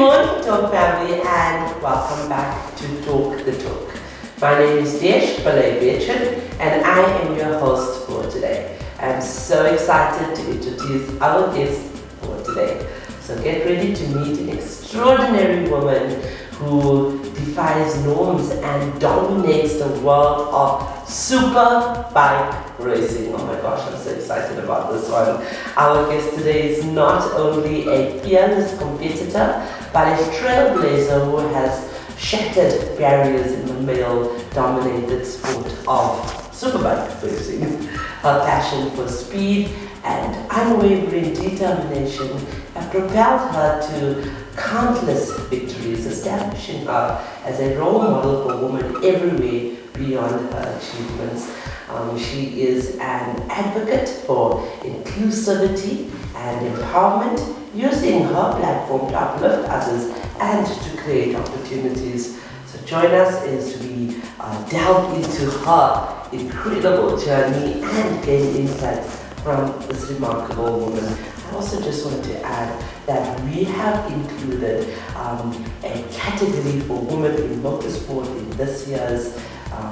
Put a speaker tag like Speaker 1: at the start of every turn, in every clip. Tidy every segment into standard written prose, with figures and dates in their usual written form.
Speaker 1: morning, Talk family, and welcome back to Talk the Talk. My name is 𝐿𝐵𝐿𝐿, and I am your host for today. I'm so excited to introduce our guest for today. So get ready to meet an extraordinary woman who defies norms and dominates the world of Superbike Racing. Oh my gosh, I'm so excited about this one. Our guest today is not only a fearless competitor, but a trailblazer who has shattered barriers in the male-dominated sport of Superbike Racing. Her passion for speed and unwavering determination have propelled her to countless victories, establishing her as a role model for women everywhere beyond her achievements. She is an advocate for inclusivity and empowerment, using her platform to uplift others and to create opportunities. So join us as we delve into her incredible journey and gain insights from this remarkable woman. I also just want to add that we have included a category for women in motorsport in this year's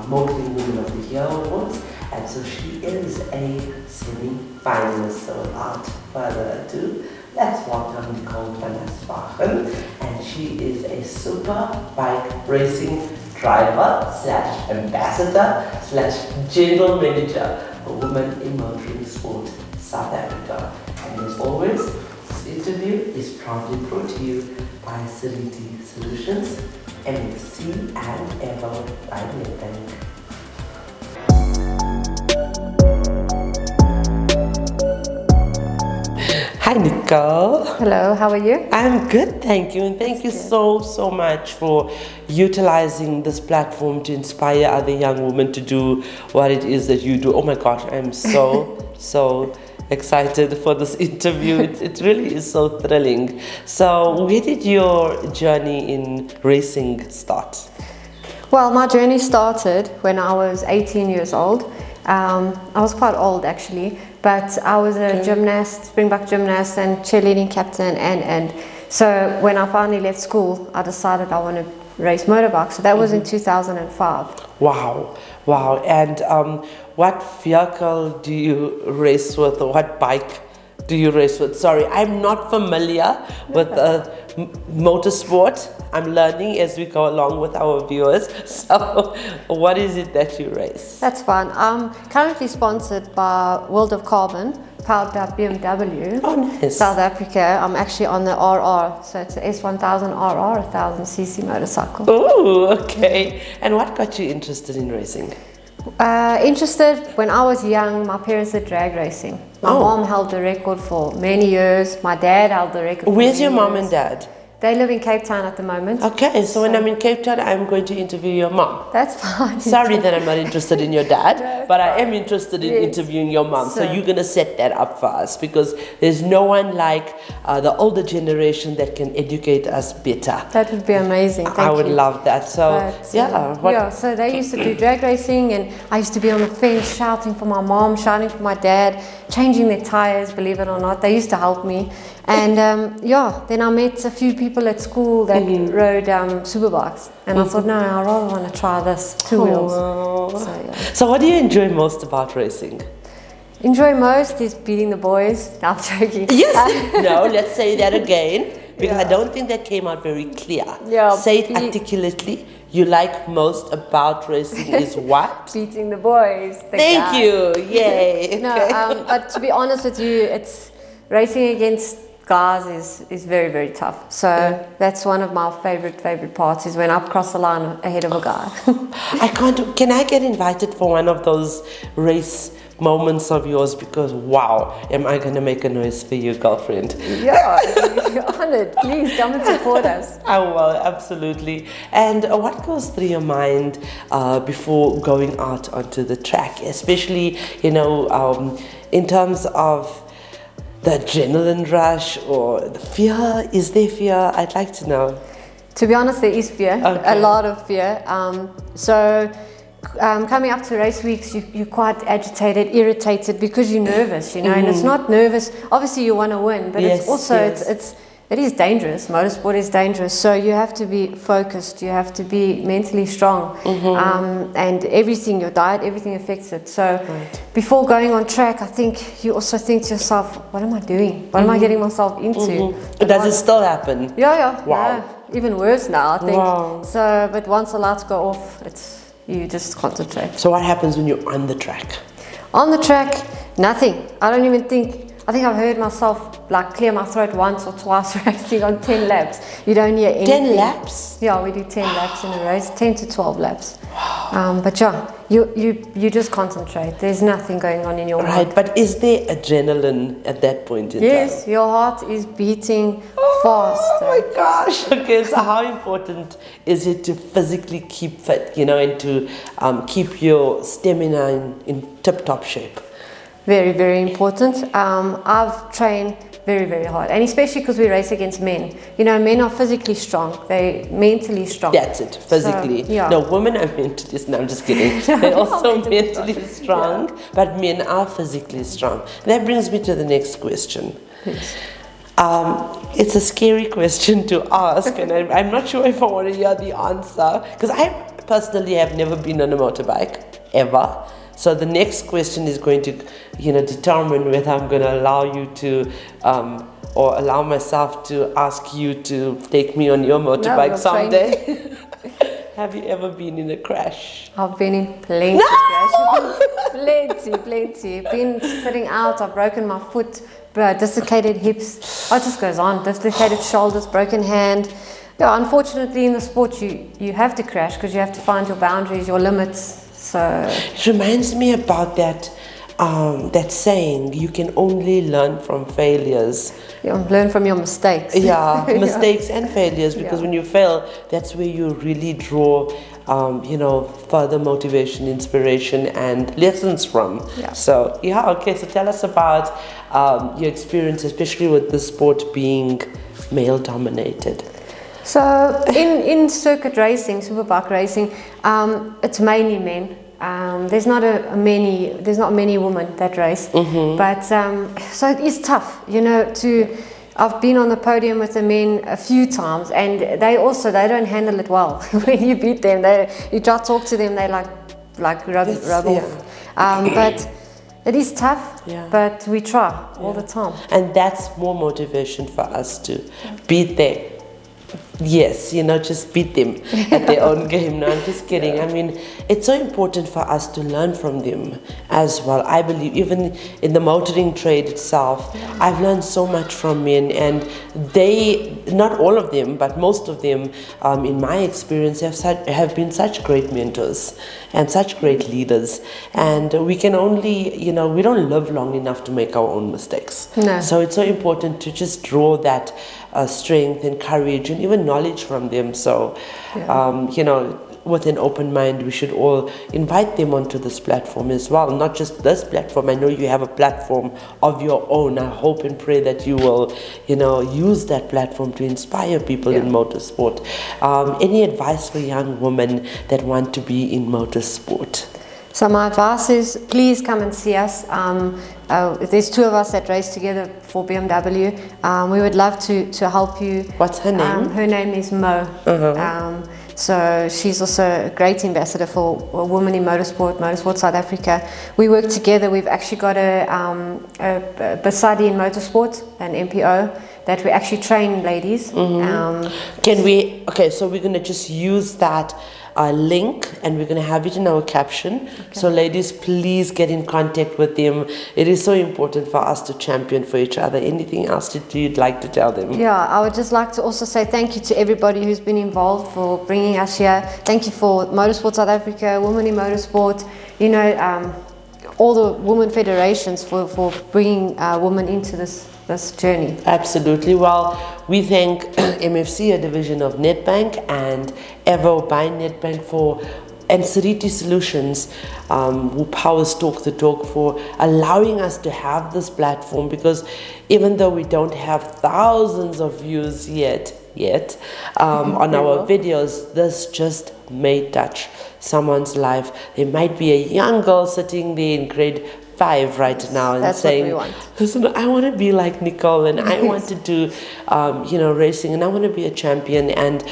Speaker 1: Motoring Women of the Year Awards, and so she is a semi-finalist. So without further ado, let's welcome Nicole van Aswegen, and she is a Superbike Racing driver / ambassador / general manager for Women in Motoring Sport South Africa. And as always, this interview is proudly brought to you by 𝐬𝐶 Solutions, MSc and 𝐬𝐿 by Nedbank. Hi Nicole.
Speaker 2: Hello, how are you?
Speaker 1: I'm good, thank you, and thank you so much for utilizing this platform to inspire other young women to do what it is that you do. Oh my gosh, I'm so excited for this interview. It really is so thrilling. So where did your journey in racing start?
Speaker 2: Well, my journey started when I was 18 years old. I was quite old actually, but I was a gymnast, Springbok gymnast and cheerleading captain, and so when I finally left school, I decided I want to race motorbikes. So that was in 2005.
Speaker 1: Wow. And what vehicle do you race with, or what bike do you race with? Sorry, I'm not familiar with motorsport. I'm learning as we go along with our viewers. So what is it that you race?
Speaker 2: That's fine. I'm currently sponsored by World of Carbon, powered by BMW.
Speaker 1: Oh, nice.
Speaker 2: South Africa. I'm actually on the RR, so it's a S1000 RR, 1000cc motorcycle.
Speaker 1: Oh, okay. And what got you interested in racing?
Speaker 2: Interested when I was young. My parents did drag racing. My mom held the record for many years. My dad held the record.
Speaker 1: Where's your mom and dad?
Speaker 2: They live in Cape Town at the moment.
Speaker 1: Okay, so when I'm in Cape Town, I'm going to interview your mom.
Speaker 2: That's fine.
Speaker 1: Sorry that I'm not interested in your dad, but I am interested in interviewing your mom. So you're going to set that up for us, because there's no one like the older generation that can educate us better.
Speaker 2: That would be amazing. Thank you.
Speaker 1: I would love that. So,
Speaker 2: so they used to do drag racing, and I used to be on the fence shouting for my mom, shouting for my dad, changing their tires, believe it or not. They used to help me. And then I met a few people at school that rode superbikes, and I thought, no, I rather want to try this, two wheels.
Speaker 1: So what do you enjoy most about racing?
Speaker 2: Enjoy most is beating the boys. No, I'm joking.
Speaker 1: Yes. No, let's say that again, because I don't think that came out very clear. Say it articulately. You like most about racing is what?
Speaker 2: Beating the boys.
Speaker 1: Thank you. Yay.
Speaker 2: No, but to be honest with you, it's racing against guys is very, very tough. So that's one of my favorite parts, is when I cross the line ahead of a guy.
Speaker 1: Can I get invited for one of those race moments of yours? Because wow, am I going to make a noise for you, girlfriend?
Speaker 2: Yeah, you're honored. Please come and support us.
Speaker 1: I will, absolutely. And what goes through your mind before going out onto the track, especially, in terms of the adrenaline rush or the fear? Is there fear? I'd like to know.
Speaker 2: To be honest, there is fear, a lot of fear. Coming up to race weeks, you're quite agitated, irritated, because you're nervous, and it's not nervous. Obviously, you want to win, but it's also it is dangerous. Motorsport is dangerous. So you have to be focused. You have to be mentally strong. And everything, your diet, everything affects it. So before going on track, I think you also think to yourself, what am I doing? What am I getting myself into?
Speaker 1: Does it still happen?
Speaker 2: Yeah.
Speaker 1: Wow.
Speaker 2: Yeah, even worse now, I think.
Speaker 1: Wow.
Speaker 2: So, but once the lights go off, you just concentrate.
Speaker 1: So what happens when you're on the track?
Speaker 2: On the track, nothing. I don't even think. I think I've heard myself like clear my throat once or twice racing on 10 laps. You don't hear anything.
Speaker 1: 10 laps?
Speaker 2: Yeah, we do 10 laps in a race, 10 to 12 laps. But yeah, you just concentrate. There's nothing going on in your mind.
Speaker 1: Right, but is there adrenaline at that point in time?
Speaker 2: Yes, your heart is beating fast.
Speaker 1: Oh my gosh. Okay, so how important is it to physically keep fit, and to keep your stamina in tip-top shape?
Speaker 2: Very, very important. I've trained very, very hard, and especially because we race against men. Men are physically strong. They're mentally strong.
Speaker 1: That's it, physically.
Speaker 2: So, yeah.
Speaker 1: No, women are mentally, no, I'm just kidding. They're also mentally strong, but men are physically strong. That brings me to the next question.
Speaker 2: Yes.
Speaker 1: It's a scary question to ask, and I'm not sure if I want to hear the answer, because I personally have never been on a motorbike, ever. So the next question is going to, determine whether I'm going to allow you to, or allow myself to ask you to take me on your motorbike someday. Have you ever been in a crash?
Speaker 2: I've been in plenty of crashes. Plenty. Been sitting out, I've broken my foot, dislocated hips. It just goes on. Dislocated shoulders, broken hand. Yeah, unfortunately in the sport you have to crash because you have to find your boundaries, your limits. So
Speaker 1: it reminds me about that saying, you can only learn from failures.
Speaker 2: Learn from your mistakes.
Speaker 1: Yeah, mistakes and failures, because when you fail, that's where you really draw, further motivation, inspiration, and lessons from.
Speaker 2: Yeah.
Speaker 1: So, so tell us about your experience, especially with the sport being male-dominated.
Speaker 2: So in circuit racing, superbike racing, it's mainly men. There's not many women that race, but so it is tough, I've been on the podium with the men a few times, and they don't handle it well. When you beat them, you try to talk to them, they like rub off. But it is tough, but we try all the time.
Speaker 1: And that's more motivation for us to beat them. Yes, just beat them at their own game. No, I'm just kidding. I mean, it's so important for us to learn from them as well. I believe even in the motoring trade itself, I've learned so much from men, and they, not all of them, but most of them, in my experience, have been such great mentors and such great leaders. And we can only, we don't live long enough to make our own mistakes.
Speaker 2: No.
Speaker 1: So it's so important to just draw that strength and courage and even knowledge from them. So, with an open mind, we should all invite them onto this platform as well. Not just this platform. I know you have a platform of your own. I hope and pray that you will, use that platform to inspire people in motorsport. Any advice for young women that want to be in motorsport?
Speaker 2: So my advice is, please come and see us. There's two of us that race together for BMW. We would love to help you.
Speaker 1: What's her name?
Speaker 2: Her name is Mo. So she's also a great ambassador for Women in Motorsport South Africa. We work together. We've actually got a Basadi in Motorsport, an MPO, that we actually train ladies.
Speaker 1: So we're going to just use that link, and we're going to have it in our caption. So ladies, please get in contact with them. It is so important for us to champion for each other. Anything else that you'd like to tell them?
Speaker 2: Yeah, I would just like to also say thank you to everybody who's been involved for bringing us here. Thank you for Motorsport South Africa, Women in Motorsport, all the women federations for bringing women into this journey.
Speaker 1: Absolutely. Well, we thank MFC, a division of Nedbank, and Avo by Nedbank and Seriti Solutions, who powers Talk the Talk, for allowing us to have this platform, because even though we don't have thousands of views yet on our videos, this just may touch someone's life. There might be a young girl sitting there in grade 25 right now and
Speaker 2: That's
Speaker 1: saying,
Speaker 2: what we want.
Speaker 1: listen, I want to be like Nicole, and I want to do, racing, and I want to be a champion, and,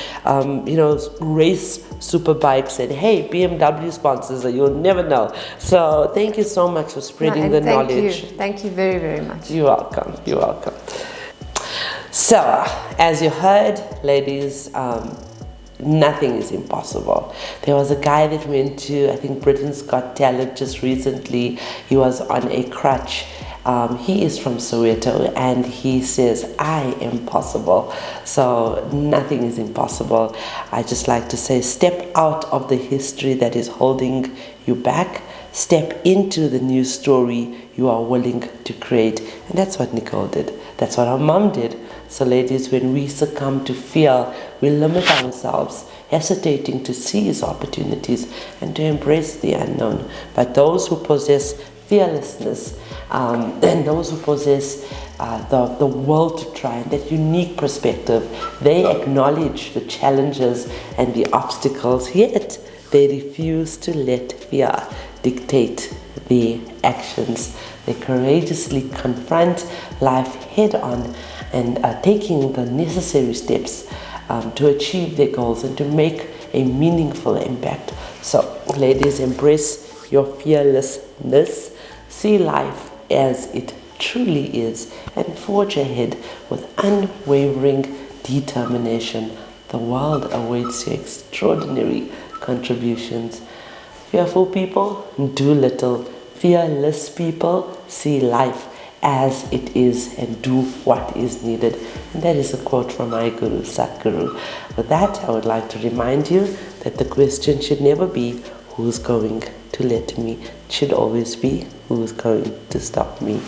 Speaker 1: race super bikes, and hey, BMW sponsors, you'll never know. So thank you so much for spreading the knowledge.
Speaker 2: Thank you very, very much.
Speaker 1: You're welcome. You're welcome. So, as you heard, ladies, nothing is impossible. There was a guy that went to, I think, Britain's Got Talent just recently. He was on a crutch. He is from Soweto, and he says, I am possible. So nothing is impossible. I just like to say, step out of the history that is holding you back. Step into the new story you are willing to create. And that's what Nicole did. That's what our mom did. So ladies, when we succumb to fear, we limit ourselves, hesitating to seize opportunities and to embrace the unknown. But those who possess fearlessness and those who possess the will to try and that unique perspective, they acknowledge the challenges and the obstacles, yet they refuse to let fear dictate their actions. They courageously confront life head on and taking the necessary steps to achieve their goals and to make a meaningful impact. So, ladies, embrace your fearlessness, see life as it truly is, and forge ahead with unwavering determination. The world awaits your extraordinary contributions. Fearful people, do little. Fearless people, see life as it is and do what is needed. And that is a quote from my guru, Satguru. With that, I would like to remind you that the question should never be, who's going to let me? It should always be, who's going to stop me?